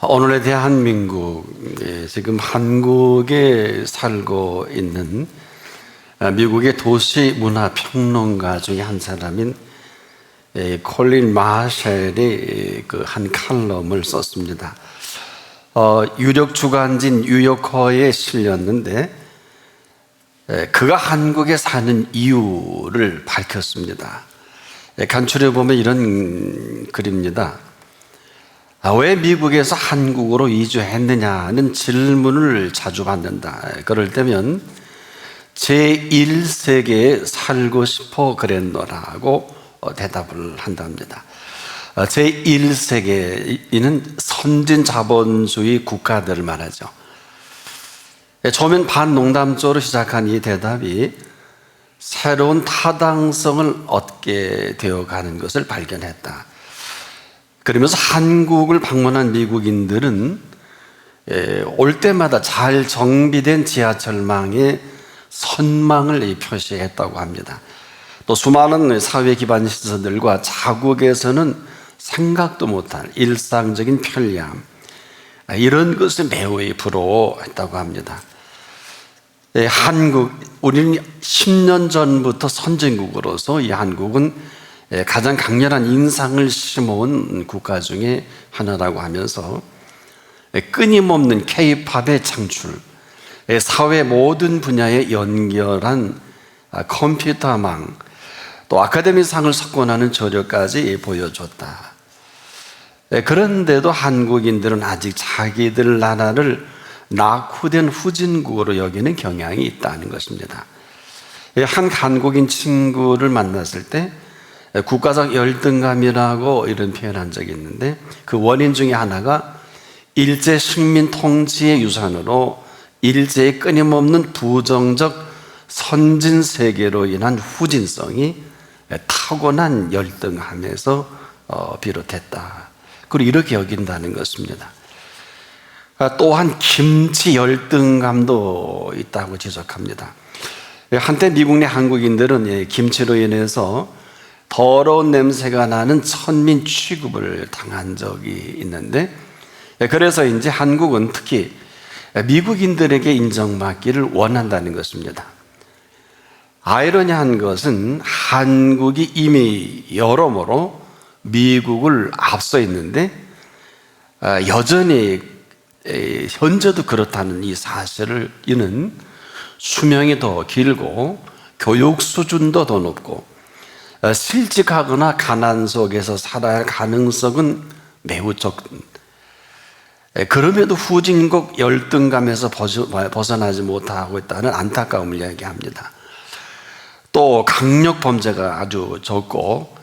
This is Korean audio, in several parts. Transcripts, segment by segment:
오늘의 대한민국, 지금 한국에 살고 있는 미국의 도시 문화 평론가 중에 한 사람인 콜린 마샬이 그 한 칼럼을 썼습니다. 유력 주간지인 뉴요커에 실렸는데 그가 한국에 사는 이유를 밝혔습니다. 간추려 보면 이런 글입니다. 왜 미국에서 한국으로 이주했느냐는 질문을 자주 받는다. 그럴 때면 제1세계에 살고 싶어 그랬노라고 대답을 한답니다. 제1세계, 이는 선진 자본주의 국가들을 말하죠. 처음엔 반농담조로 시작한 이 대답이 새로운 타당성을 얻게 되어가는 것을 발견했다. 그러면서 한국을 방문한 미국인들은 올 때마다 잘 정비된 지하철망에 선망을 표시했다고 합니다. 또 수많은 사회 기반 시설들과 자국에서는 생각도 못할 일상적인 편리함, 이런 것을 매우 부러워했다고 합니다. 우리는 10년 전부터 선진국으로서 이 한국은 가장 강렬한 인상을 심어온 국가 중에 하나라고 하면서 끊임없는 K-팝의 창출, 사회 모든 분야에 연결한 컴퓨터망, 또 아카데미상을 석권하는 저력까지 보여줬다. 그런데도 한국인들은 아직 자기들 나라를 낙후된 후진국으로 여기는 경향이 있다는 것입니다. 한 한국인 친구를 만났을 때 국가적 열등감이라고 이런 표현한 적이 있는데, 그 원인 중에 하나가 일제 식민 통치의 유산으로 일제의 끊임없는 부정적 선진 세계로 인한 후진성이 타고난 열등함에서 비롯했다. 그리고 이렇게 여긴다는 것입니다. 또한 김치 열등감도 있다고 지적합니다. 한때 미국 내 한국인들은 김치로 인해서 더러운 냄새가 나는 천민 취급을 당한 적이 있는데, 그래서 이제 한국은 특히 미국인들에게 인정받기를 원한다는 것입니다. 아이러니한 것은 한국이 이미 여러모로 미국을 앞서 있는데 여전히 현재도 그렇다는 이 사실을, 이는 수명이 더 길고 교육 수준도 더 높고 실직하거나 가난 속에서 살아야 할 가능성은 매우 적은, 그럼에도 후진국 열등감에서 벗어나지 못하고 있다는 안타까움을 이야기합니다. 또 강력 범죄가 아주 적고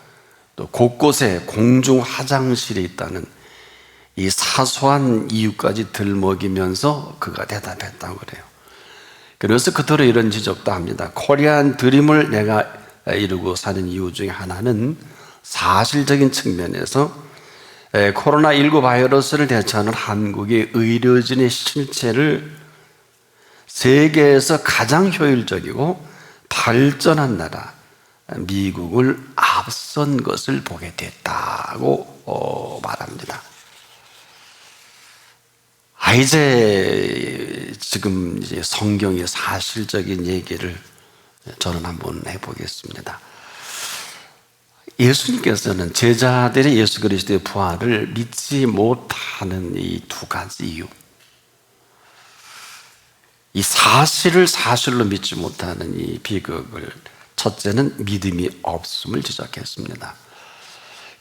또 곳곳에 공중 화장실이 있다는 이 사소한 이유까지 들먹이면서 그가 대답했다고 그래요. 그래서 그토록 이런 지적도 합니다. 코리안 드림을 내가 이루고 사는 이유 중에 하나는 사실적인 측면에서 코로나19 바이러스를 대처하는 한국의 의료진의 실체를 세계에서 가장 효율적이고 발전한 나라 미국을 앞선 것을 보게 됐다고 말합니다. 이제 지금 이제 성경의 사실적인 얘기를 저는 한번 해보겠습니다. 예수님께서는 제자들의 예수 그리스도의 부활을 믿지 못하는 이 두 가지 이유, 이 사실을 사실로 믿지 못하는 이 비극을, 첫째는 믿음이 없음을 지적했습니다.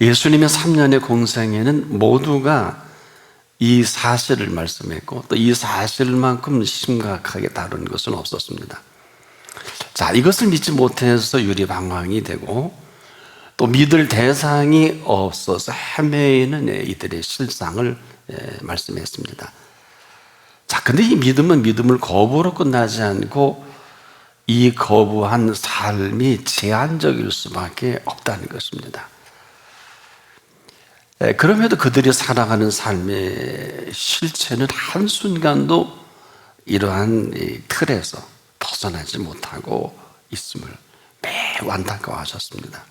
예수님의 3년의 공생에는 모두가 이 사실을 말씀했고 또 이 사실만큼 심각하게 다룬 것은 없었습니다. 자, 이것을 믿지 못해서 유리방황이 되고 또 믿을 대상이 없어서 헤매이는 이들의 실상을 말씀했습니다. 자, 근데 이 믿음은 믿음을 거부로 끝나지 않고 이 거부한 삶이 제한적일 수밖에 없다는 것입니다. 그럼에도 그들이 살아가는 삶의 실체는 한순간도 이러한 틀에서 벗어나지 못하고 있음을 매우 안타까워하셨습니다.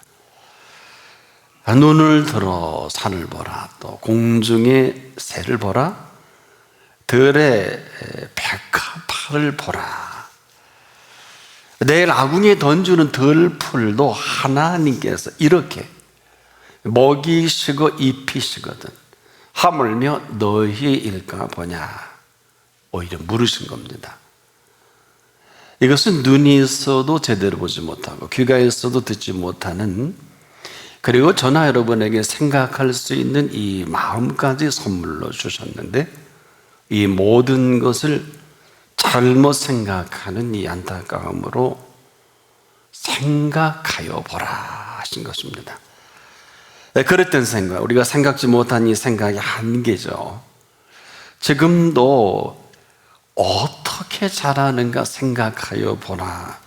눈을 들어 산을 보라, 또 공중의 새를 보라, 들의 백합화를 보라. 내일 아궁이에 던지는 들풀도 하나님께서 이렇게 먹이시고 입히시거든 하물며 너희 일까 보냐, 오히려 물으신 겁니다. 이것은 눈이 있어도 제대로 보지 못하고 귀가 있어도 듣지 못하는, 그리고 저나 여러분에게 생각할 수 있는 이 마음까지 선물로 주셨는데, 이 모든 것을 잘못 생각하는 이 안타까움으로 생각하여 보라 하신 것입니다. 그랬던 생각, 우리가 생각지 못한 이 생각이 한계죠. 지금도 어떻게 잘하는가 생각하여 보라,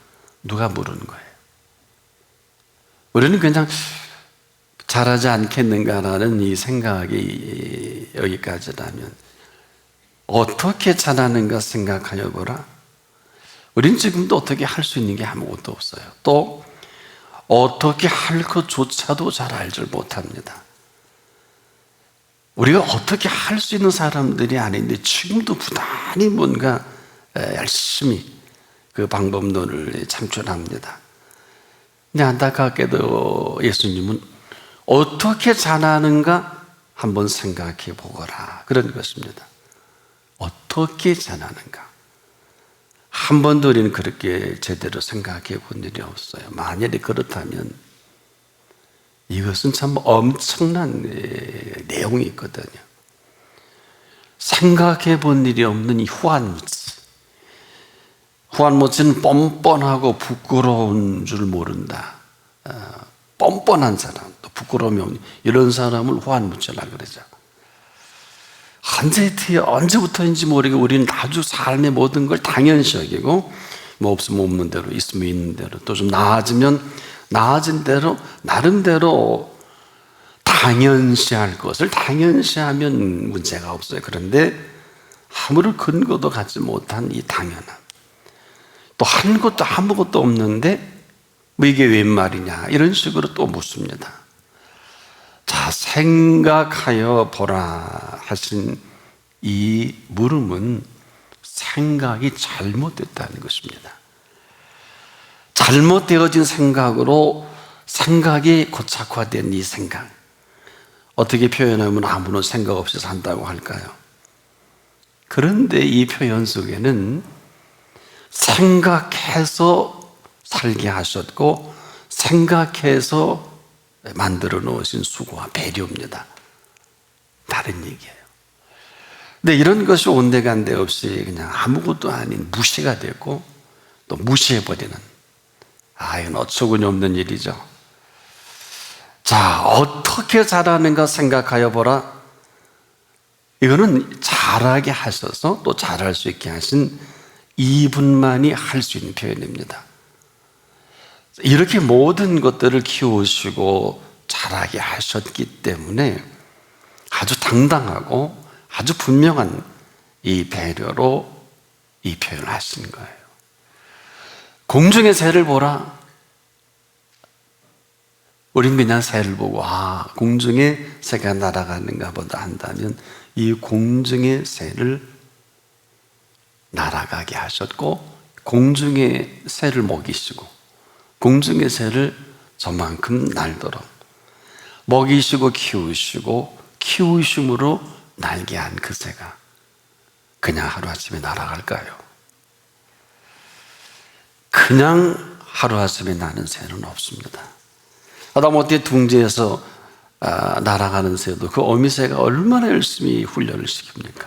누가 물은 거예요? 우리는 그냥 잘하지 않겠는가라는 이 생각이 여기까지라면, 어떻게 잘하는가 생각하여 보라, 우리는 지금도 어떻게 할 수 있는 게 아무것도 없어요. 또 어떻게 할 것조차도 잘 알지 못합니다. 우리가 어떻게 할 수 있는 사람들이 아닌데 지금도 부단히 뭔가 열심히 그 방법론을 창출합니다. 근데 안타깝게도 예수님은 어떻게 잘하는가 한번 생각해 보거라, 그런 것입니다. 어떻게 잘하는가 한 번도 우리는 그렇게 제대로 생각해 본 일이 없어요. 만약에 그렇다면 이것은 참 엄청난 내용이 있거든요. 생각해 본 일이 없는 이 후한무치. 후한무치는 뻔뻔하고 부끄러운 줄 모른다. 뻔뻔한 사람, 또 부끄러움이 없는 이런 사람을 후한무치라고 그러죠. 언제부터인지 모르게 우리는 아주 삶의 모든 걸 당연시 여기고, 뭐 없으면 없는 대로, 있으면 있는 대로, 또 좀 나아지면 나아진 대로 나름대로 당연시할 것을 당연시하면 문제가 없어요. 그런데 아무런 근거도 갖지 못한 이 당연함, 또 한 것도 아무것도 없는데 뭐 이게 웬 말이냐, 이런 식으로 또 묻습니다. 자, 생각하여 보라 하신 이 물음은 생각이 잘못됐다는 것입니다. 잘못되어진 생각으로 생각이 고착화된 이 생각, 어떻게 표현하면 아무런 생각 없이 산다고 할까요? 그런데 이 표현 속에는 생각해서 살게 하셨고 생각해서 만들어 놓으신 수고와 배려입니다. 다른 얘기예요. 근데 이런 것이 온데간데 없이 그냥 아무것도 아닌 무시가 되고 또 무시해버리는, 이건 어처구니 없는 일이죠. 자, 어떻게 잘하는가 생각하여 보라. 이거는 잘하게 하셔서 또 잘할 수 있게 하신 이분만이 할 수 있는 표현입니다. 이렇게 모든 것들을 키우시고 잘하게 하셨기 때문에 아주 당당하고 아주 분명한 이 배려로 이 표현을 하신 거예요. 공중의 새를 보라. 우린 그냥 새를 보고 공중에 새가 날아가는가 보다 한다면, 이 공중의 새를 날아가게 하셨고 공중의 새를 먹이시고 공중의 새를 저만큼 날도록 먹이시고 키우시고 키우심으로 날게 한 그 새가 그냥 하루아침에 날아갈까요? 그냥 하루아침에 나는 새는 없습니다. 하다못해 둥지에서 날아가는 새도 그 어미새가 얼마나 열심히 훈련을 시킵니까?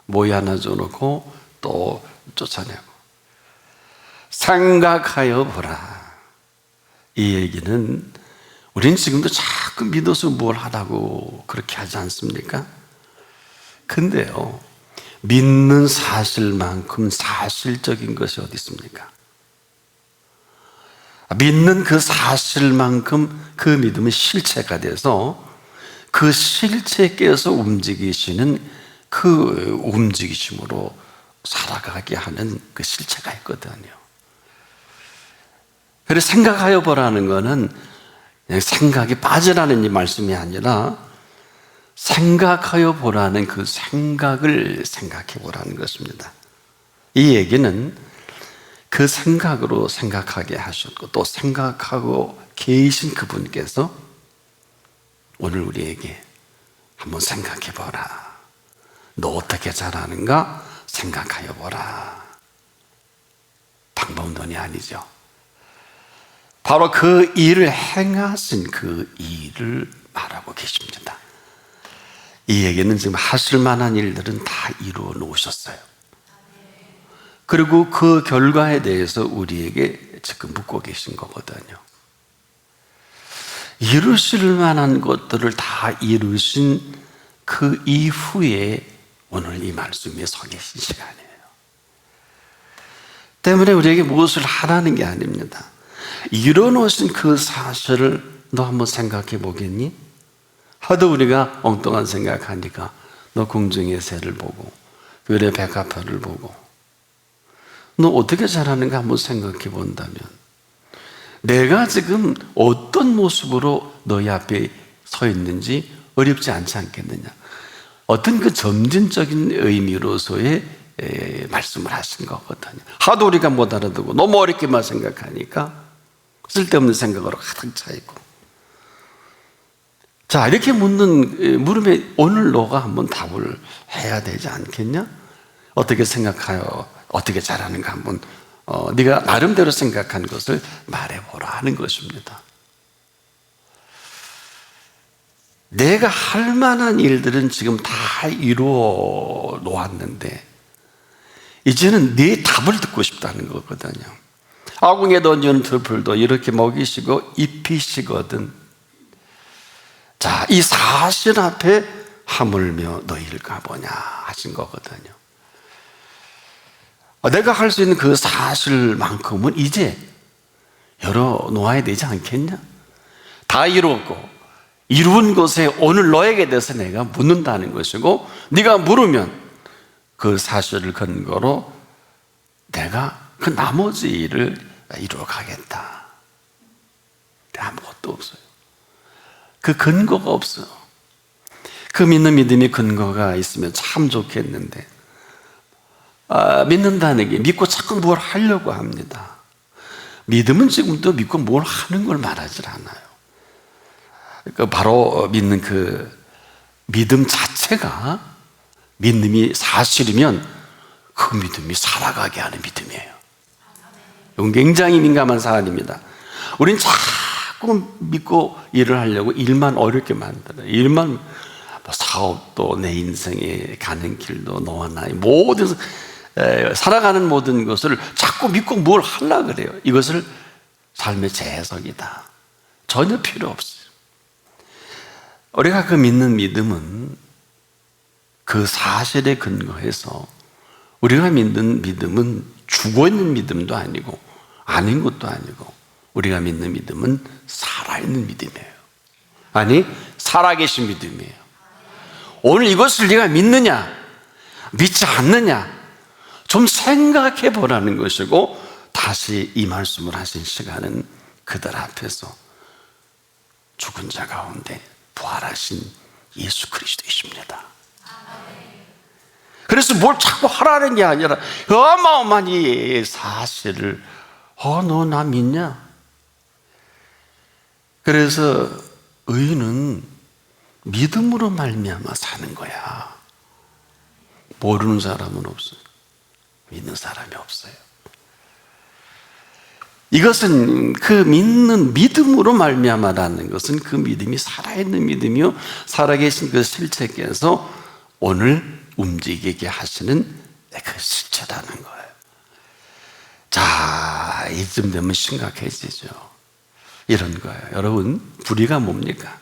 모이 하나 줘놓고 또 쫓아내고. 생각하여 보라. 이 얘기는 우리는 지금도 자꾸 믿어서 뭘 하라고 그렇게 하지 않습니까? 근데요, 믿는 사실만큼 사실적인 것이 어디 있습니까? 믿는 그 사실만큼 그 믿음은 실체가 돼서 그 실체께서 움직이시는 그 움직이심으로 살아가게 하는 그 실체가 있거든요. 그래서 생각하여 보라는 것은 그냥 생각에 빠지라는 이 말씀이 아니라 생각하여 보라는 그 생각을 생각해 보라는 것입니다. 이 얘기는 그 생각으로 생각하게 하셨고 또 생각하고 계신 그분께서 오늘 우리에게 한번 생각해 보라. 너 어떻게 잘하는가 생각하여 보라. 방법론이 아니죠. 바로 그 일을 행하신 그 일을 말하고 계십니다. 이 얘기는 지금 하실 만한 일들은 다 이루어 놓으셨어요. 그리고 그 결과에 대해서 우리에게 지금 묻고 계신 거거든요. 이루실 만한 것들을 다 이루신 그 이후에 오늘 이 말씀에 서 계신 시간이에요. 때문에 우리에게 무엇을 하라는 게 아닙니다. 이뤄놓으신 그 사실을 너 한번 생각해 보겠니? 하도 우리가 엉뚱한 생각하니까 너 공중의 새를 보고 별의 백합화를 보고 너 어떻게 잘하는가 한번 생각해 본다면 내가 지금 어떤 모습으로 너희 앞에 서 있는지 어렵지 않지 않겠느냐. 어떤 그 점진적인 의미로서의 말씀을 하신 거거든요. 하도 우리가 못 알아듣고 너무 어렵게만 생각하니까 쓸데없는 생각으로 가득 차 있고. 자, 이렇게 묻는 물음에 오늘 너가 한번 답을 해야 되지 않겠냐? 어떻게 생각하여 어떻게 잘하는가 한번 네가 나름대로 생각한 것을 말해보라 하는 것입니다. 내가 할 만한 일들은 지금 다 이루어 놓았는데 이제는 네 답을 듣고 싶다는 거거든요. 아궁이에 던지는 들풀도 이렇게 먹이시고 입히시거든. 자, 이 사실 앞에 하물며 너희를 가보냐 하신 거거든요. 내가 할 수 있는 그 사실만큼은 이제 열어 놓아야 되지 않겠냐? 다 이루었고 이룬 것에 오늘 너에게 대해서 내가 묻는다는 것이고 네가 물으면 그 사실을 근거로 내가 그 나머지 일을 이루어 가겠다. 아무것도 없어요. 그 근거가 없어요. 그 믿는 믿음이 근거가 있으면 참 좋겠는데 믿는다는 게 믿고 자꾸 뭘 하려고 합니다. 믿음은 지금도 믿고 뭘 하는 걸 말하지 않아요. 바로 믿는 그 믿음 자체가 믿음이 사실이면 그 믿음이 살아가게 하는 믿음이에요. 이건 굉장히 민감한 사안입니다. 우린 자꾸 믿고 일을 하려고 일만 어렵게 만들어요. 일만 사업도 내 인생에 가는 길도 너와 나의 모든 살아가는 모든 것을 자꾸 믿고 뭘 하려고 그래요. 이것을 삶의 재해석이다. 전혀 필요 없어요. 우리가 그 믿는 믿음은 그 사실에 근거해서 우리가 믿는 믿음은 죽어있는 믿음도 아니고 아닌 것도 아니고 우리가 믿는 믿음은 살아있는 믿음이에요. 아니, 살아계신 믿음이에요. 오늘 이것을 네가 믿느냐 믿지 않느냐 좀 생각해 보라는 것이고 다시 이 말씀을 하신 시간은 그들 앞에서 죽은 자 가운데 부활하신 예수 그리스도이십니다. 그래서 뭘 자꾸 하라는 게 아니라 어마어마한 이 사실을 너 나 믿냐? 그래서 의인은 믿음으로 말미암아 사는 거야. 모르는 사람은 없어요. 믿는 사람이 없어요. 이것은 그 믿는 믿음으로 말미암아라는 것은 그 믿음이 살아있는 믿음이요 살아계신 그 실체께서 오늘 움직이게 하시는 그 실체라는 거예요. 자, 이쯤 되면 심각해지죠. 이런 거예요. 여러분, 불의가 뭡니까?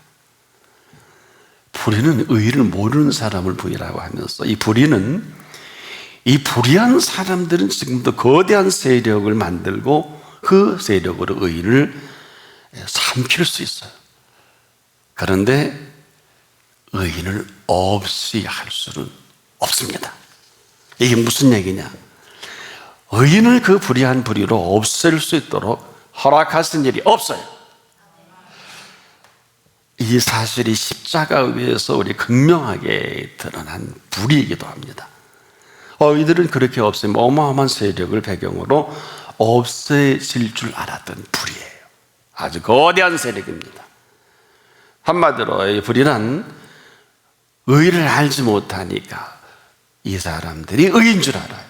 불의는 의를 모르는 사람을 불의라고 하면서 이 불의는 이 불의한 사람들은 지금도 거대한 세력을 만들고 그 세력으로 의인을 삼킬 수 있어요. 그런데 의인을 없이 할 수는 없습니다. 이게 무슨 얘기냐? 의인을 그 불의한 불의로 없앨 수 있도록 허락하신 일이 없어요. 이 사실이 십자가 위에서 우리 극명하게 드러난 불이기도 합니다. 이들은 그렇게 없애면 어마어마한 세력을 배경으로 없애질 줄 알았던 불이에요. 아주 거대한 세력입니다. 한마디로 이 불이란 의를 알지 못하니까 이 사람들이 의인 줄 알아요.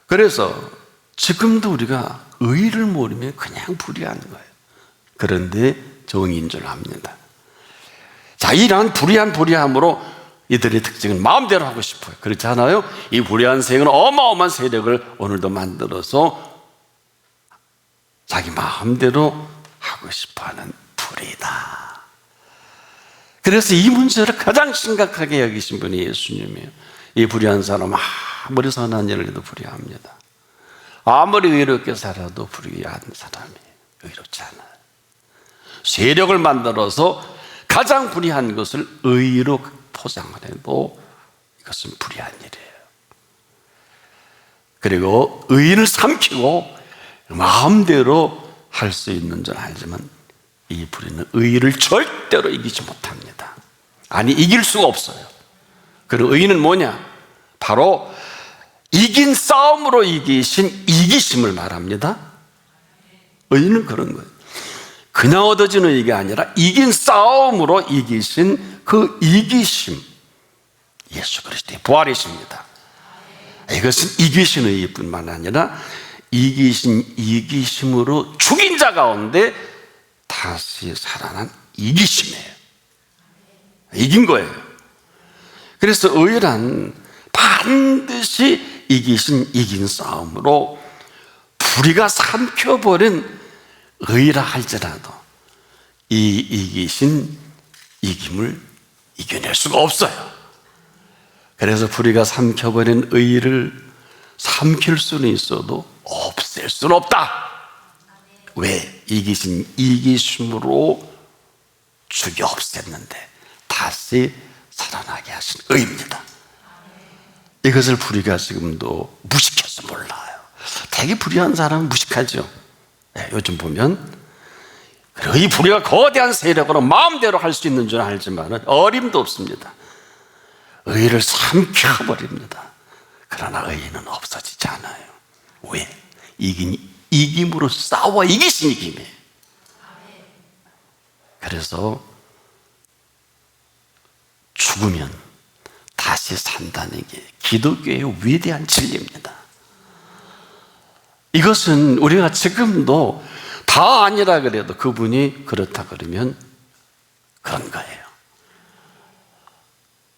그래서 지금도 우리가 의를 모르면 그냥 불의한 거예요. 그런데 정의인 줄 압니다. 자, 이러한 불의함으로 이들의 특징은 마음대로 하고 싶어요. 그렇지 않아요? 이 불의한 세력은 어마어마한 세력을 오늘도 만들어서 자기 마음대로 하고 싶어하는 불이다. 그래서 이 문제를 가장 심각하게 여기신 분이 예수님이에요. 이 불의한 사람 아무리 선한 일을 해도 불의합니다. 아무리 의롭게 살아도 불의한 사람이에요. 의롭지 않아요. 세력을 만들어서 가장 불의한 것을 의로 포장을 해도 이것은 불의한 일이에요. 그리고 의인을 삼키고 마음대로 할 수 있는 줄 알지만 이 불의는 의를 절대로 이기지 못합니다. 아니, 이길 수가 없어요. 그리고 의는 뭐냐? 바로 이긴 싸움으로 이기신 이기심을 말합니다. 의는 그런 거예요. 그냥 얻어지는 이게 아니라 이긴 싸움으로 이기신 그 이기심, 예수 그리스도의 부활이십니다. 이것은 이기신 의뿐만 아니라 이기신 이기심으로 죽인 자 가운데 다시 살아난 이기심이에요. 이긴 거예요. 그래서 의란 반드시 이긴 싸움으로 불의가 삼켜버린 의라 할지라도 이 이기신 이김을 이겨낼 수가 없어요. 그래서 불의가 삼켜버린 의를 삼킬 수는 있어도 없앨 수는 없다. 왜? 이기신 이기심으로 죽여 없앴는데 다시 살아나게 하신 의입니다. 이것을 불의가 지금도 무식해서 몰라요. 되게 불의한 사람은 무식하죠. 네, 요즘 보면 이 불의가 거대한 세력으로 마음대로 할 수 있는 줄 알지만 어림도 없습니다. 의를 삼켜버립니다. 그러나 의는 없어지지 않아요. 왜? 이김으로 싸워 이기신 이김이에요. 그래서 죽으면 다시 산다는 게 기독교의 위대한 진리입니다. 이것은 우리가 지금도 다 아니라 그래도 그분이 그렇다 그러면 그런 거예요.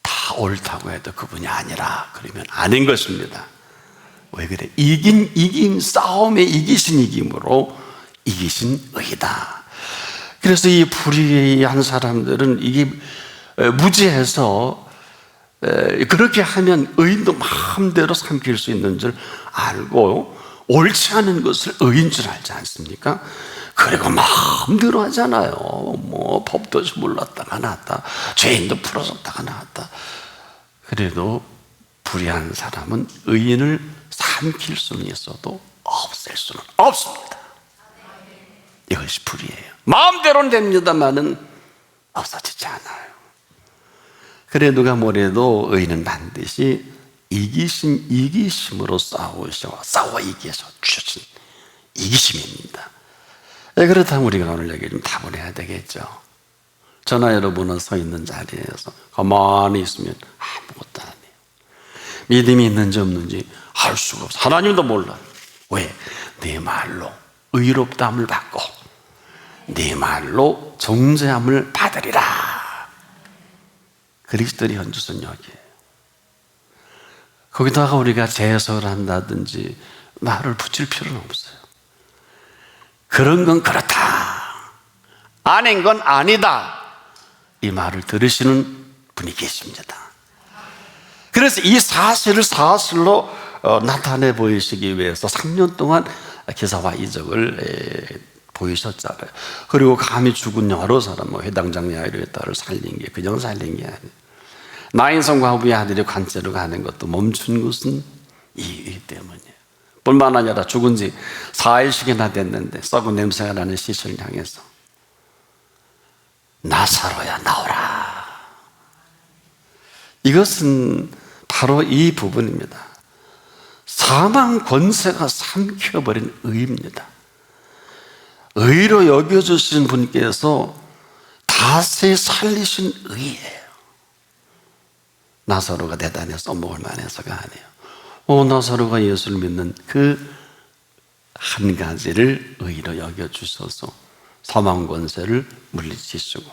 다 옳다고 해도 그분이 아니라 그러면 아닌 것입니다. 왜 그래? 이긴 싸움에 이기신 이김으로 이기신 의다. 그래서 이 불의한 사람들은 이게 무지해서 그렇게 하면 의인도 마음대로 삼킬 수 있는 줄 알고 옳지 않은 것을 의인 줄 알지 않습니까? 그리고 마음대로 하잖아요. 뭐 법도 몰랐다가 나왔다, 죄인도 풀어줬다가 나왔다. 그래도 불의한 사람은 의인을 삼킬 수는 있어도 없앨 수는 없습니다. 이것이 불의예요. 마음대로는 됩니다만은 없어지지 않아요. 그래 누가 뭐래도 의인은 반드시 이기심으로 싸워 이겨서 주신 이기심입니다. 그렇다면 우리가 오늘 여기 좀 답을 해야 되겠죠. 저나 여러분은 서 있는 자리에서 가만히 있으면 아무것도 안 해요. 믿음이 있는지 없는지 알 수가 없어. 하나님도 몰라요. 왜? 내 말로 의롭다함을 받고 내 말로 정죄함을 받으리라. 그리스도의 현주선 여기에요. 거기다가 우리가 제설을 한다든지 말을 붙일 필요는 없어요. 그런 건 그렇다, 아닌 건 아니다, 이 말을 들으시는 분이 계십니다. 그래서 이 사실을 사실로 나타내 보이시기 위해서 3년 동안 기사와 이적을 보이셨잖아요. 그리고 감히 죽은 여러 사람, 회당장 야이로의 딸을 살린 게 그냥 살린 게 아니에요. 나인성 과부의 아들이 관째로 가는 것도 멈춘 것은 이 때문이에요. 뿐만 아니라 죽은 지 4일씩이나 됐는데 썩은 냄새가 나는 시신을 향해서 나사로야 나오라. 이것은 바로 이 부분입니다. 사망 권세가 삼켜버린 의입니다. 의로 여겨주신 분께서 다시 살리신 의예요. 나사로가 대단해서 먹을 만해서가 아니에요. 나사로가 예수를 믿는 그 한 가지를 의로 여겨주셔서 사망 권세를 물리치시고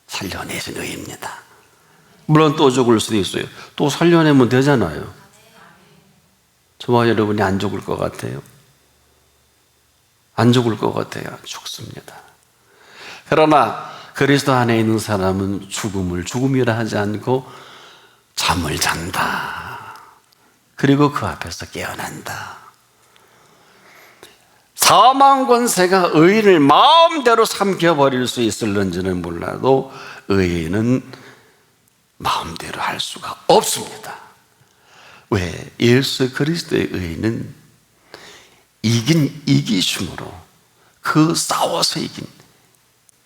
살려내신 의입니다. 물론 또 죽을 수도 있어요. 또 살려내면 되잖아요. 저와 여러분이 안 죽을 것 같아요? 안 죽을 것 같아요? 죽습니다. 그러나 그리스도 안에 있는 사람은 죽음을 죽음이라 하지 않고 잠을 잔다. 그리고 그 앞에서 깨어난다. 사망 권세가 의인을 마음대로 삼켜버릴 수 있을는지는 몰라도 의인은 마음대로 할 수가 없습니다. 왜? 예수 그리스도의 의인은 이긴 이기심으로, 그 싸워서 이긴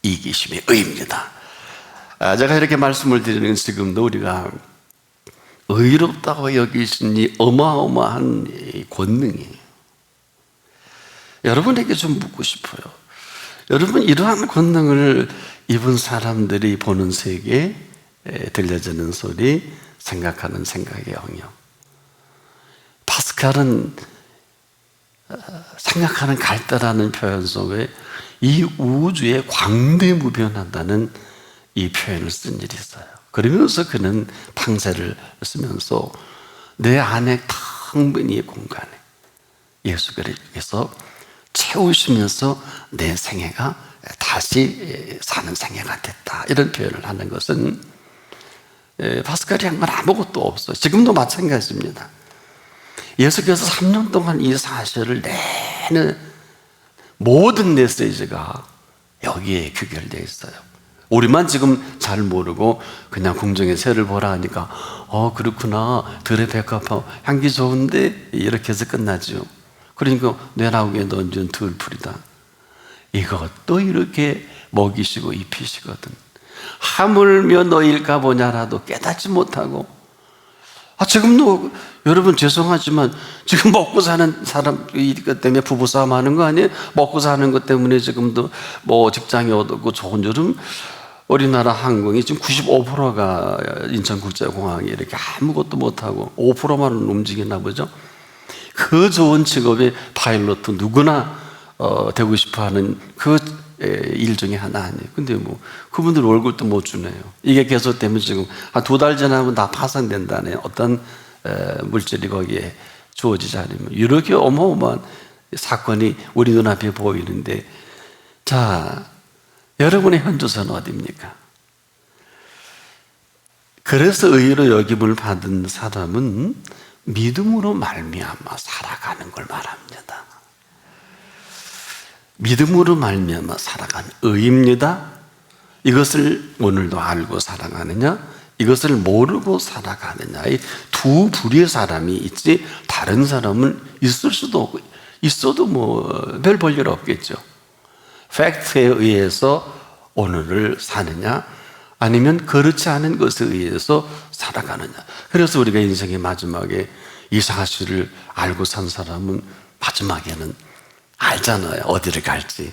이기심의 의입니다. 제가 이렇게 말씀을 드리는 지금도 우리가 의롭다고 여기신 이 어마어마한 권능이에요. 여러분에게 좀 묻고 싶어요. 여러분, 이러한 권능을 입은 사람들이 보는 세계, 들려지는 소리, 생각하는 생각의 영역. 파스칼은 생각하는 갈대라는 표현 속에 이 우주에 광대무변하다는 이 표현을 쓴 일이 있어요. 그러면서 그는 탕세를 쓰면서 내 안에 텅 빈 이 공간에 예수께서 채우시면서 내 생애가 다시 사는 생애가 됐다, 이런 표현을 하는 것은 파스칼이 한 건 아무것도 없어요. 지금도 마찬가지입니다. 예수께서 3년 동안 이 사실을 내는 모든 메시지가 여기에 귀결되어 있어요. 우리만 지금 잘 모르고 그냥 궁정의 새를 보라 하니까 그렇구나, 들의 백합화 향기 좋은데, 이렇게 해서 끝나죠. 그러니까 내 나오기에 던진 들풀이다. 이것도 이렇게 먹이시고 입히시거든. 하물며 너일까 보냐라도 깨닫지 못하고, 지금도 여러분 죄송하지만 지금 먹고 사는 사람 이것 때문에 부부싸움 하는 거 아니에요? 먹고 사는 것 때문에 지금도 뭐 직장이 어둡고 좋은 요즘 우리나라 항공이 지금 95%가 인천국제공항에 이렇게 아무것도 못하고 5%만 움직이나 보죠. 그 좋은 직업의 파일럿도 누구나 되고 싶어하는 그 일 중에 하나 아니에요. 근데 뭐 그분들 월급도 못 주네요. 이게 계속되면 지금 한 2달 지나면 다 파산된다네. 어떤 물질이 거기에 주어지지 않으면 이렇게 어마어마한 사건이 우리 눈앞에 보이는데, 자, 여러분의 현주소는 어디입니까? 그래서 의로 여김을 받은 사람은 믿음으로 말미암아 살아가는 걸 말합니다. 믿음으로 말미암아 살아가는 의입니다. 이것을 오늘도 알고 살아가느냐, 이것을 모르고 살아가느냐, 이 두 부류의 사람이 있지, 다른 사람은 있을 수도 없고, 있어도 뭐 별 볼 일 없겠죠. 팩트에 의해서 오늘을 사느냐, 아니면 그렇지 않은 것에 의해서 살아가느냐. 그래서 우리가 인생의 마지막에 이 사실을 알고 산 사람은 마지막에는 알잖아요. 어디를 갈지,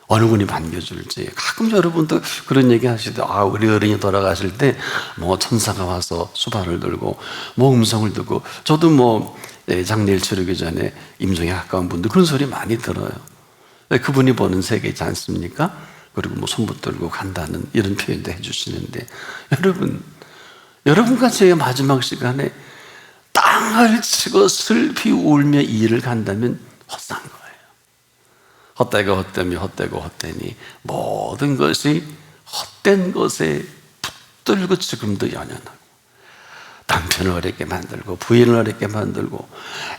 어느 분이 반겨줄지. 가끔 여러분도 그런 얘기 하시죠. 우리 어른이 돌아가실 때 뭐 천사가 와서 수발을 들고 뭐 음성을 듣고, 저도 뭐 장례를 치르기 전에 임종에 가까운 분들 그런 소리 많이 들어요. 그분이 보는 세계이지 않습니까? 그리고 뭐 손 붙들고 간다는 이런 표현도 해주시는데, 여러분과 제 마지막 시간에 땅을 치고 슬피 울며 이 일을 간다면 헛산 거예요. 헛되고 헛되며 헛되고 헛되니 모든 것이 헛된 것에 붙들고 지금도 연연하고, 남편을 어렵게 만들고 부인을 어렵게 만들고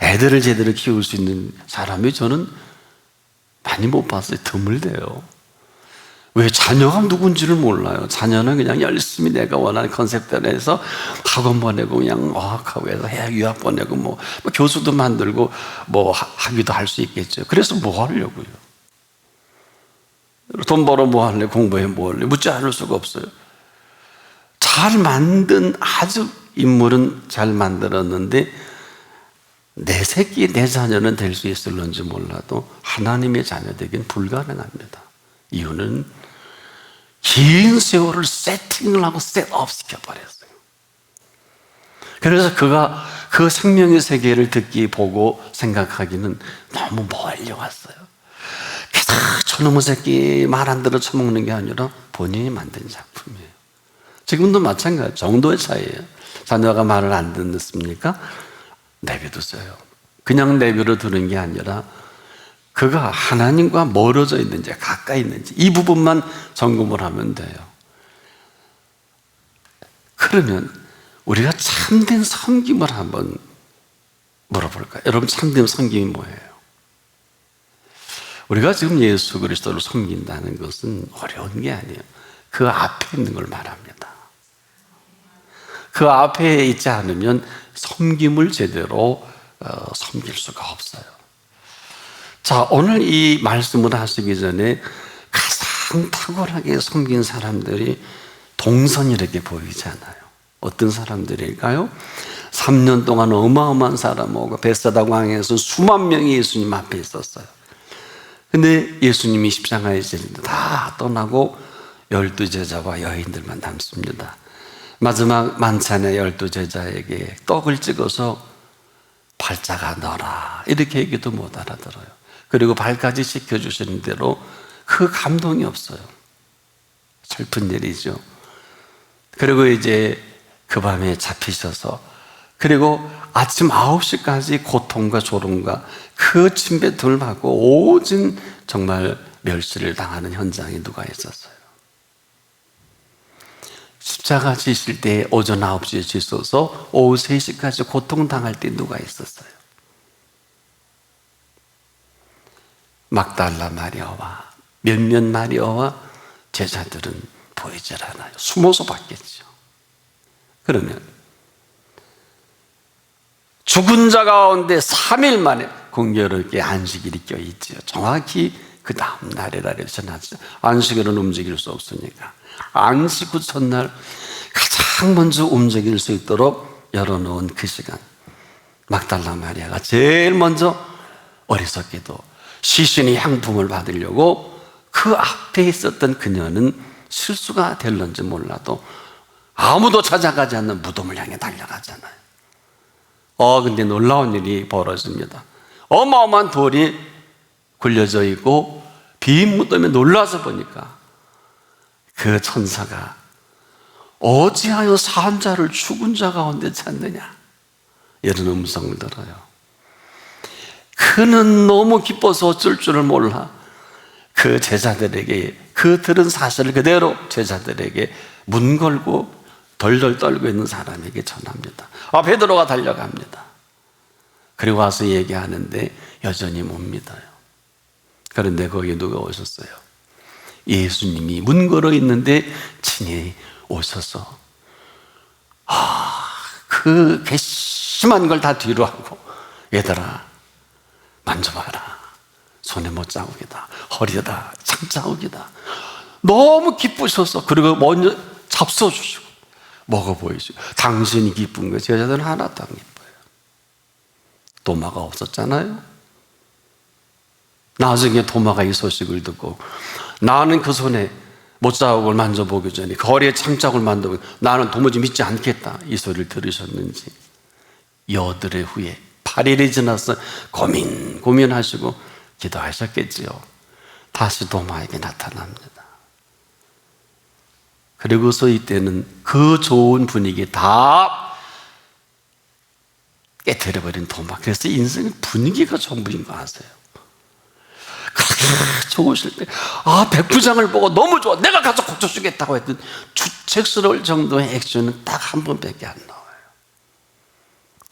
애들을 제대로 키울 수 있는 사람이 저는 많이 못 봤어요. 드물대요. 왜? 자녀가 누군지를 몰라요. 자녀는 그냥 열심히 내가 원하는 컨셉대로 해서 학원 보내고 그냥 어학하고 해서 해외 유학 보내고 뭐 교수도 만들고 뭐 학위도 할 수 있겠죠. 그래서 뭐 하려고요? 돈 벌어 뭐 할래? 공부해 뭐 할래? 묻지 않을 수가 없어요. 잘 만든 아주 인물은 잘 만들었는데 내 새끼, 내 자녀는 될 수 있을런지 몰라도 하나님의 자녀 되긴 불가능합니다. 이유는 긴 세월을 세팅을 하고 셋업 시켜버렸어요. 그래서 그가 그 생명의 세계를 듣기 보고 생각하기는 너무 멀리 왔어요. 계속 저놈의 새끼 말 안 들어 처먹는 게 아니라 본인이 만든 작품이에요. 지금도 마찬가지, 정도의 차이예요. 자녀가 말을 안 듣습니까? 내비두세요. 그냥 내비로 두는 게 아니라 그가 하나님과 멀어져 있는지 가까이 있는지 이 부분만 점검을 하면 돼요. 그러면 우리가 참된 섬김을 한번 물어볼까요? 여러분, 참된 섬김이 뭐예요? 우리가 지금 예수 그리스도를 섬긴다는 것은 어려운 게 아니에요. 그 앞에 있는 걸 말합니다. 그 앞에 있지 않으면 섬김을 제대로 섬길 수가 없어요. 자, 오늘 이 말씀을 하시기 전에 가장 탁월하게 섬긴 사람들이 동선이렇게 보이잖아요. 어떤 사람들일까요? 3년 동안 어마어마한 사람 오고 베세다 광야에서 수만 명이 예수님 앞에 있었어요. 근데 예수님이 십자가에 질린다 다 떠나고 12제자와 여인들만 남습니다. 마지막 만찬에 12제자에게 떡을 찍어서 발자가 넣어라 이렇게 얘기도 못 알아들어요. 그리고 발까지 씻겨주시는 대로 그 감동이 없어요. 슬픈 일이죠. 그리고 이제 그 밤에 잡히셔서 그리고 아침 9시까지 고통과 조롱과 그 침뱉음을 받고 오진 정말 멸시를 당하는 현장에 누가 있었어요? 십자가 지실 때 오전 9시에 지셔서 오후 3시까지 고통당할 때 누가 있었어요? 막달라 마리아와 몇몇 마리아와 제자들은 보이질 않아요. 숨어서 봤겠죠. 그러면 죽은 자 가운데 3일 만에 공교롭게 안식일이 껴있지요. 정확히 그 다음 날이라 전하죠. 안식일은 움직일 수 없으니까 안식 후 첫날 가장 먼저 움직일 수 있도록 열어놓은 그 시간, 막달라 마리아가 제일 먼저 어리석게도 시신의 향품을 받으려고 그 앞에 있었던 그녀는 실수가 될런지 몰라도 아무도 찾아가지 않는 무덤을 향해 달려가잖아요. 근데 놀라운 일이 벌어집니다. 어마어마한 돌이 굴려져 있고 빈 무덤에 놀라서 보니까 그 천사가 어찌하여 산 자를 죽은 자 가운데 찾느냐 이런 음성을 들어요. 그는 너무 기뻐서 어쩔 줄을 몰라 그 제자들에게 그 들은 사실을 그대로 제자들에게 문 걸고 덜덜 떨고 있는 사람에게 전합니다. 베드로가 달려갑니다. 그리고 와서 얘기하는데 여전히 못 믿어요. 그런데 거기에 누가 오셨어요? 예수님이 문 걸어 있는데 친히 오셔서 그 괘씸한 걸 다 뒤로 하고 얘들아 만져봐라. 손에 못 자국이다. 허리다. 창자국이다. 너무 기쁘셔서 그리고 먼저 잡숴주시고 먹어 보이시고 당신이 기쁜 거 제자들은 하나도 안 기뻐요. 도마가 없었잖아요. 나중에 도마가 이 소식을 듣고 나는 그 손에 못자국을 만져보기 전에 그 허리에 창자국을 만져보기 나는 도무지 믿지 않겠다 이 소리를 들으셨는지 여드레 후에 8일이 지나서 고민하시고 기도하셨겠지요. 다시 도마에게 나타납니다. 그리고서 이때는 그 좋은 분위기 다 깨트려버린 도마. 그래서 인생의 분위기가 전부인 거 아세요? 그렇게 좋으실 때 백부장을 보고 너무 좋아 내가 가서 고쳐주겠다고 했던 주책스러울 정도의 액션은 딱 한 번밖에 안 나와요.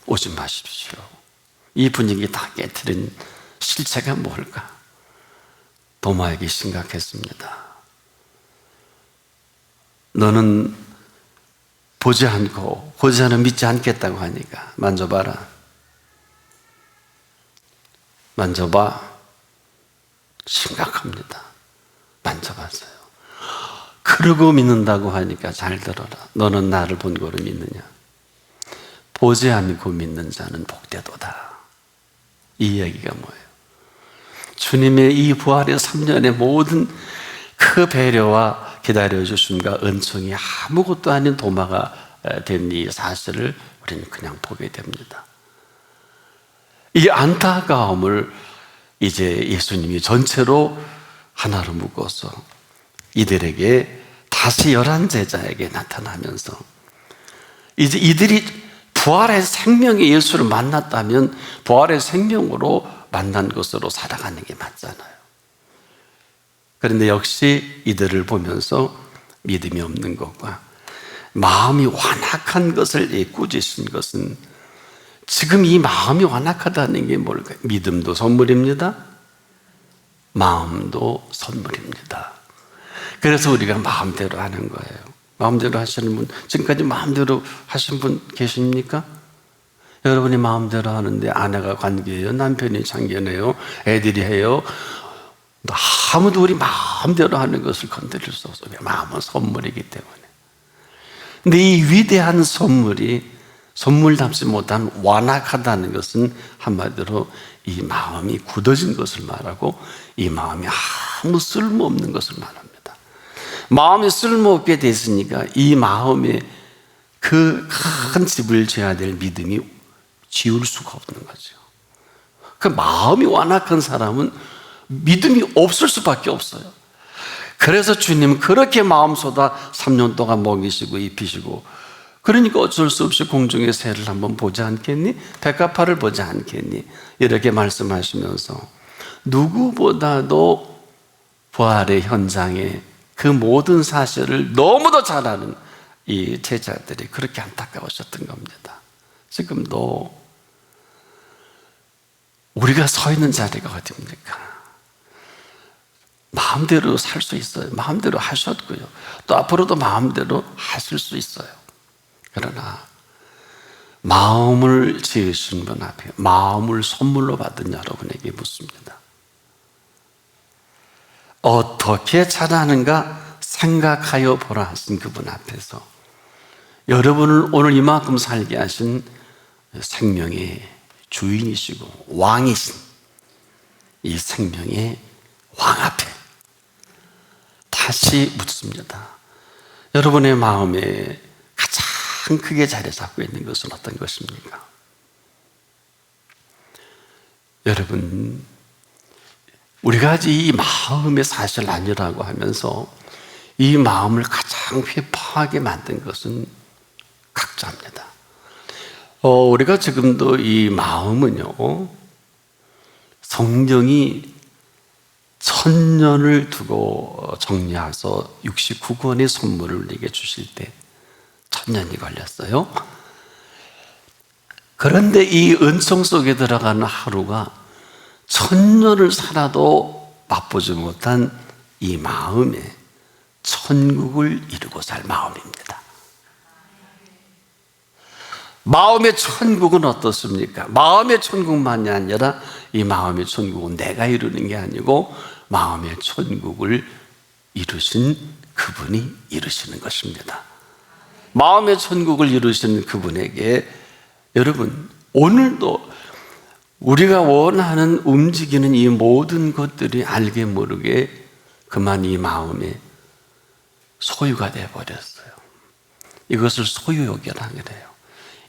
오지 마십시오. 이 분위기 다 깨트린 실체가 뭘까? 도마에게 심각했습니다. 너는 보지 않고 믿지 않겠다고 하니까 만져봐라. 만져봐. 심각합니다. 만져봤어요. 그러고 믿는다고 하니까 잘 들어라. 너는 나를 본 거로 믿느냐? 보지 않고 믿는 자는 복되도다. 이 이야기가 뭐예요? 주님의 이 부활의 3년의 모든 그 배려와 기다려주심과 은총이 아무것도 아닌 도마가 된 이 사실을 우리는 그냥 보게 됩니다. 이 안타까움을 이제 예수님이 전체로 하나로 묶어서 이들에게 다시 11제자에게 나타나면서 이제 이들이 부활의 생명의 예수를 만났다면 부활의 생명으로 만난 것으로 살아가는 게 맞잖아요. 그런데 역시 이들을 보면서 믿음이 없는 것과 마음이 완악한 것을 꾸짖은 것은 지금 이 마음이 완악하다는 게 뭘까요? 믿음도 선물입니다. 마음도 선물입니다. 그래서 우리가 마음대로 하는 거예요. 마음대로 하시는 분, 지금까지 마음대로 하신 분 계십니까? 여러분이 마음대로 하는데 아내가 관계해요, 남편이 참견해요, 애들이 해요. 아무도 우리 마음대로 하는 것을 건드릴 수 없어요. 마음은 선물이기 때문에. 근데 이 위대한 선물이 선물답지 못한 완악하다는 것은 한마디로 이 마음이 굳어진 것을 말하고 이 마음이 아무 쓸모없는 것을 말합니다. 마음이 쓸모없게 됐으니까 이 마음에 그 큰 집을 지어야 될 믿음이 지울 수가 없는 거죠. 그 마음이 완악한 사람은 믿음이 없을 수밖에 없어요. 그래서 주님은 그렇게 마음보다 3년 동안 먹이시고 입히시고, 그러니까 어쩔 수 없이 공중의 새를 한번 보지 않겠니? 백합화를 보지 않겠니? 이렇게 말씀하시면서 누구보다도 부활의 현장에 그 모든 사실을 너무도 잘 아는 이 제자들이 그렇게 안타까우셨던 겁니다. 지금도 우리가 서 있는 자리가 어디입니까? 마음대로 살 수 있어요. 마음대로 하셨고요. 또 앞으로도 마음대로 하실 수 있어요. 그러나 마음을 지으신 분 앞에 마음을 선물로 받은 여러분에게 묻습니다. 어떻게 잘하는가 생각하여 보라 하신 그분 앞에서 여러분을 오늘 이만큼 살게 하신 생명의 주인이시고 왕이신 이 생명의 왕 앞에 다시 묻습니다. 여러분의 마음에 가장 크게 자리 잡고 있는 것은 어떤 것입니까? 여러분, 우리가 이 마음의 사실 아니라고 하면서 이 마음을 가장 회파하게 만든 것은 각자입니다. 우리가 지금도 이 마음은요, 성경이 1000년을 두고 정리해서 69권의 선물을 우리에게 주실 때 1000년이 걸렸어요. 그런데 이 은총 속에 들어가는 하루가 1000년을 살아도 맛보지 못한 이 마음에 천국을 이루고 살 마음입니다. 마음의 천국은 어떻습니까? 마음의 천국만이 아니라 이 마음의 천국은 내가 이루는 게 아니고 마음의 천국을 이루신 그분이 이루시는 것입니다. 마음의 천국을 이루시는 그분에게 여러분, 오늘도 우리가 원하는 움직이는 이 모든 것들이 알게 모르게 그만 이 마음에 소유가 되어버렸어요. 이것을 소유욕이라고 해요.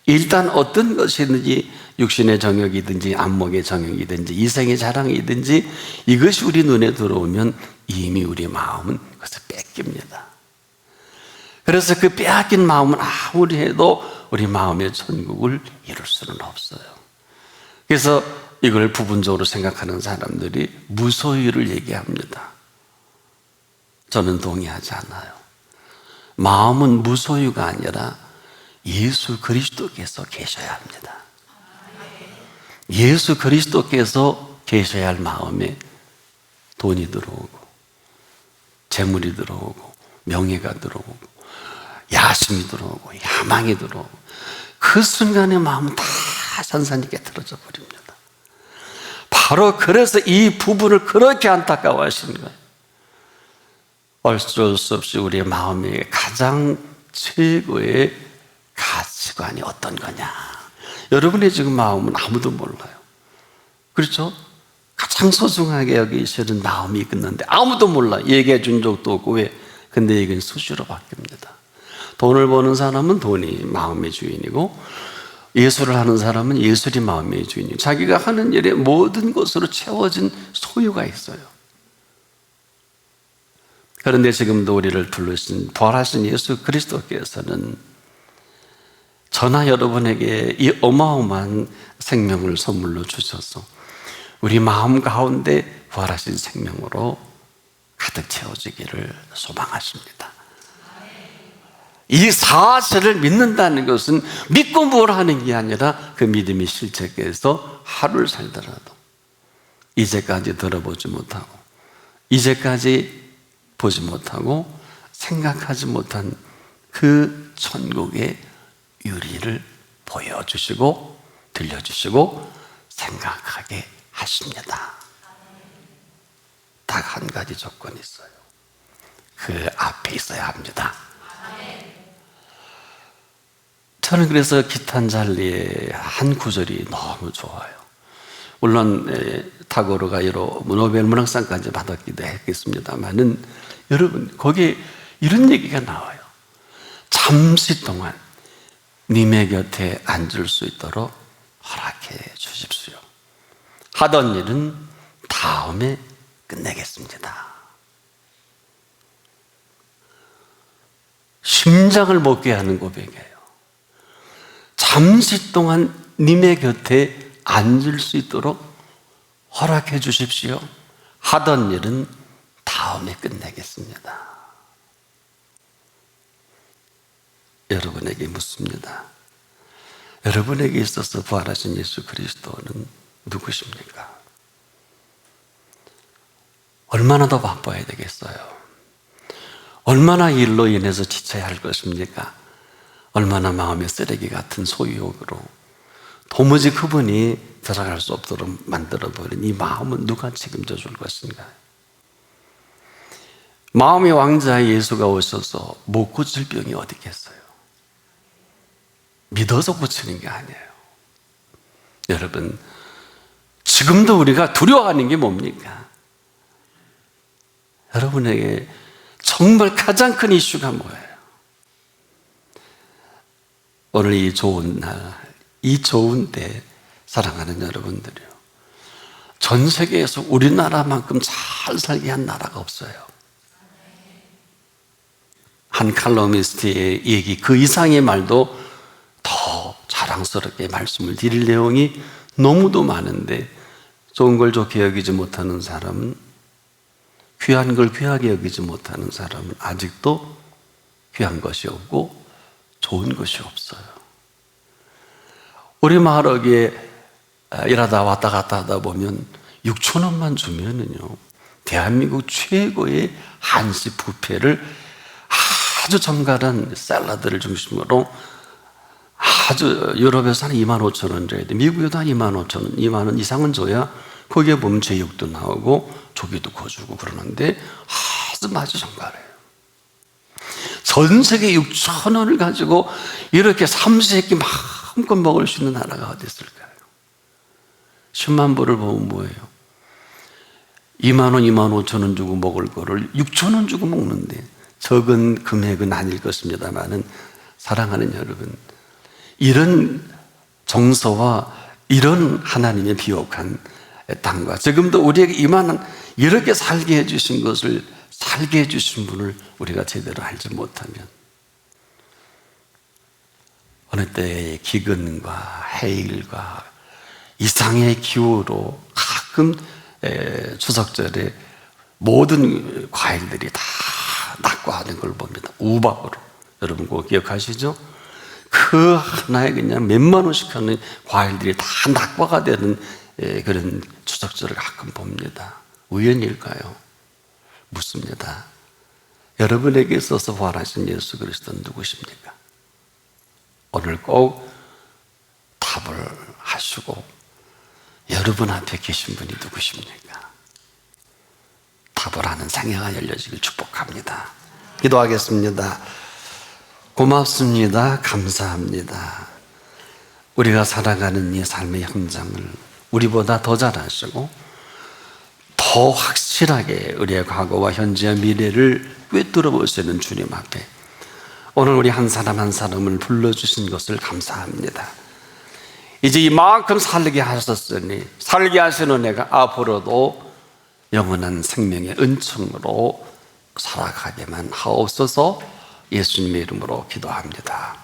일단 어떤 것이든지 육신의 정욕이든지 안목의 정욕이든지 이생의 자랑이든지 이것이 우리 눈에 들어오면 이미 우리 마음은 그것을 뺏깁니다. 그래서 그 빼앗긴 마음은 아무리 해도 우리 마음의 천국을 이룰 수는 없어요. 그래서 이걸 부분적으로 생각하는 사람들이 무소유를 얘기합니다. 저는 동의하지 않아요. 마음은 무소유가 아니라 예수 그리스도께서 계셔야 합니다. 예수 그리스도께서 계셔야 할 마음에 돈이 들어오고 재물이 들어오고 명예가 들어오고 야심이 들어오고 야망이 들어오고 그 순간에 마음은 다 산산이 깨트려져 버립니다. 바로 그래서 이 부분을 그렇게 안타까워하시는 거예요. 어쩔 수 없이 우리의 마음의 가장 최고의 가치관이 어떤 거냐. 여러분의 지금 마음은 아무도 몰라요. 그렇죠? 가장 소중하게 여기시는 마음이 있는데 아무도 몰라. 얘기해 준 적도 없고. 왜? 근데 이건 수시로 바뀝니다. 돈을 버는 사람은 돈이 마음의 주인이고, 예술을 하는 사람은 예술이 마음의 주인이고, 자기가 하는 일에 모든 것으로 채워진 소유가 있어요. 그런데 지금도 우리를 둘러신 부활하신 예수 그리스도께서는 저나 여러분에게 이 어마어마한 생명을 선물로 주셔서 우리 마음 가운데 부활하신 생명으로 가득 채워지기를 소망하십니다. 이 사실을 믿는다는 것은 믿고 뭘 하는 게 아니라 그 믿음이 실체해서 하루를 살더라도 이제까지 들어보지 못하고, 이제까지 보지 못하고 생각하지 못한 그 천국의 유리를 보여주시고 들려주시고 생각하게 하십니다. 딱 한 가지 조건이 있어요. 그 앞에 있어야 합니다. 저는 그래서 기탄 잘리의 한 구절이 너무 좋아요. 물론 타고르가 여러 노벨 문학상까지 받았기도 했겠습니다만은, 여러분 거기에 이런 얘기가 나와요. 잠시 동안 님의 곁에 앉을 수 있도록 허락해 주십시오. 하던 일은 다음에 끝내겠습니다. 심장을 먹게 하는 고백이에요. 잠시 동안 님의 곁에 앉을 수 있도록 허락해 주십시오. 하던 일은 다음에 끝내겠습니다. 여러분에게 묻습니다. 여러분에게 있어서 부활하신 예수 그리스도는 누구십니까? 얼마나 더 바빠야 되겠어요? 얼마나 일로 인해서 지쳐야 할 것입니까? 얼마나 마음의 쓰레기 같은 소유욕으로 도무지 그분이 들어갈 수 없도록 만들어버린 이 마음은 누가 책임져 줄 것인가? 마음의 왕자 예수가 오셔서 못 고칠 병이 어디 있겠어요? 믿어서 고치는 게 아니에요. 여러분, 지금도 우리가 두려워하는 게 뭡니까? 여러분에게 정말 가장 큰 이슈가 뭐예요? 오늘 이 좋은 날, 이 좋은 때, 사랑하는 여러분들이요, 전 세계에서 우리나라만큼 잘 살게 한 나라가 없어요. 한 칼럼니스트의 얘기 그 이상의 말도 더 자랑스럽게 말씀을 드릴 내용이 너무도 많은데, 좋은 걸 좋게 여기지 못하는 사람은, 귀한 걸 귀하게 여기지 못하는 사람은 아직도 귀한 것이 없고 좋은 것이 없어요. 우리 마을 여기에 일하다 왔다 갔다 하다 보면 6천 원만 주면은요, 대한민국 최고의 한식 뷔페를 아주 정갈한 샐러드를 중심으로 아주, 유럽에서 한 2만 5천 원 줘야 돼. 미국에도 한 2만 5천 원, 2만 원 이상은 줘야 거기에 보면 제육도 나오고 조기도 구워주고 그러는데 아주 정갈해요. 전 세계 6천 원을 가지고 이렇게 삼시세끼 마음껏 먹을 수 있는 나라가 어디 있을까요? 10만 불을 보면 뭐예요? 2만 원, 2만 5천 원 주고 먹을 거를 6천 원 주고 먹는데, 적은 금액은 아닐 것입니다만은, 사랑하는 여러분, 이런 정서와 이런 하나님의 비옥한 땅과 지금도 우리에게 이만한 이렇게 살게 해주신 것을, 살게 해주신 분을 우리가 제대로 알지 못하면 어느 때의 기근과 해일과 이상의 기후로 가끔 추석절에 모든 과일들이 다 낙과하는 걸 봅니다. 우박으로. 여러분 그거 기억하시죠? 그 하나에 그냥 몇만 원씩 하는 과일들이 다 낙과가 되는 그런 추석절을 가끔 봅니다. 우연일까요? 묻습니다. 여러분에게 있어서 부활하신 예수 그리스도는 누구십니까? 오늘 꼭 답을 하시고, 여러분 앞에 계신 분이 누구십니까? 답을 하는 생애가 열려지길 축복합니다. 기도하겠습니다. 고맙습니다. 감사합니다. 우리가 살아가는 이 삶의 현장을 우리보다 더 잘 아시고 더 확실하게 우리의 과거와 현재와 미래를 꿰뚫어 볼 수 있는 주님 앞에 오늘 우리 한 사람 한 사람을 불러주신 것을 감사합니다. 이제 이만큼 살게 하셨으니 살게 하시는 내가 앞으로도 영원한 생명의 은총으로 살아가게만 하옵소서. 예수님의 이름으로 기도합니다.